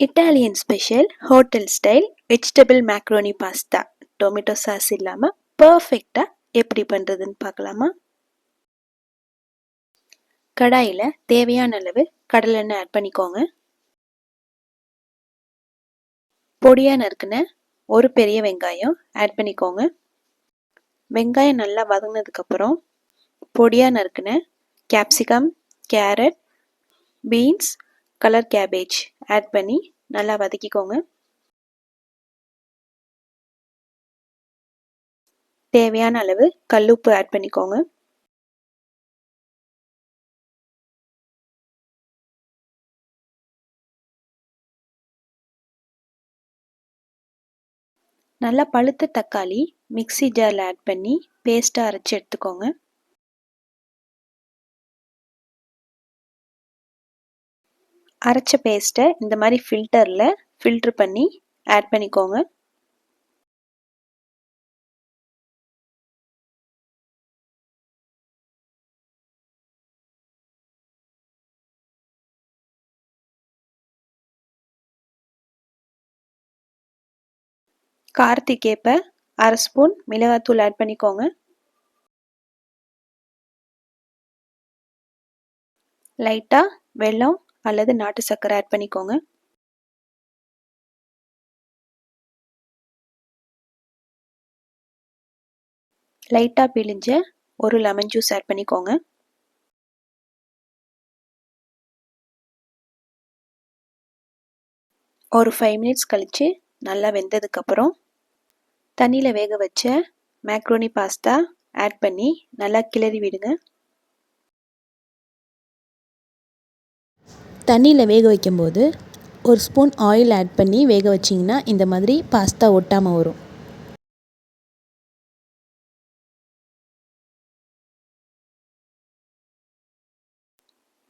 Italian special hotel style vegetable macaroni pasta tomato sauce இல்லாமல் பர்ஃபெக்டாக எப்படி பண்ணுறதுன்னு பார்க்கலாமா? கடாயில் தேவையான அளவு கடலெண்ணெய் ஆட் பண்ணிக்கோங்க. பொடியாக நறுக்குன ஒரு பெரிய வெங்காயம் ஆட் பண்ணிக்கோங்க. வெங்காயம் நல்லா வதங்கினதுக்கப்புறம் பொடியாக நறுக்குன capsicum, carrot, beans, colour cabbage add பண்ணி நல்லா வதக்கிக்கோங்க. தேவையான அளவு கல்லுப்பு ஆட் பண்ணிக்கோங்க. நல்லா பழுத்த தக்காளி மிக்ஸி ஜாரில் ஆட் பண்ணி பேஸ்ட்டாக அரைச்சி எடுத்துக்கோங்க. அரைச்ச பேஸ்ட்டை இந்த மாதிரி ஃபில்ட்ரு பண்ணி ஆட் பண்ணிக்கோங்க. காரத்துக்கேற்ப அரை ஸ்பூன் மிளகாத்தூள் ஆட் பண்ணிக்கோங்க. லைட்டாக வெல்லம் அல்லது நாட்டு சர்க்கரை ஆட் பண்ணிக்கோங்க. லைட்டாக பிழிஞ்ச ஒரு லெமன் ஜூஸ் ஆட் பண்ணிக்கோங்க. ஒரு 5 மினிட்ஸ் கழித்து நல்லா வெந்ததுக்கப்புறம் தண்ணியில் வேக வச்ச மேக்ரோனி பாஸ்தா ஆட் பண்ணி நல்லா கிளறி விடுங்க. தண்ணியில் வேக வைக்கும்போது ஒரு ஸ்பூன் ஆயில் ஆட் பண்ணி வேக வச்சிங்கன்னா இந்த மாதிரி பாஸ்தா ஒட்டாமல் வரும்.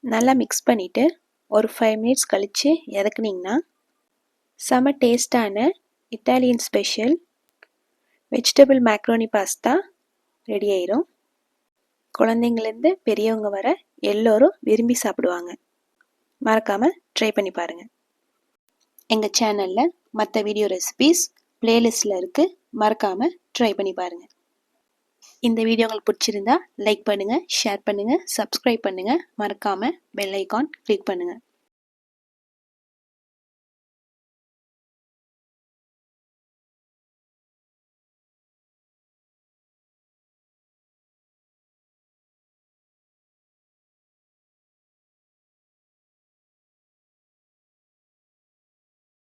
நல்லா மிக்ஸ் பண்ணிவிட்டு ஒரு 5 மினிட்ஸ் கழித்து இறக்குனிங்கன்னா செம டேஸ்டான Italian special vegetable macaroni pasta ready ஆயிரும். குழந்தைங்கலேருந்து பெரியவங்க வர எல்லோரும் விரும்பி சாப்பிடுவாங்க. மறக்காமல் ட்ரை பண்ணி பாருங்கள். எங்கள் சேனலில் மற்ற வீடியோ ரெசிபீஸ் பிளேலிஸ்டில் இருக்குது. மறக்காமல் ட்ரை பண்ணி பாருங்கள். இந்த வீடியோ உங்களுக்கு பிடிச்சிருந்தா லைக் பண்ணுங்கள், ஷேர் பண்ணுங்கள், சப்ஸ்கிரைப் பண்ணுங்கள். மறக்காமல் பெல் ஐக்கான் கிளிக் பண்ணுங்கள்.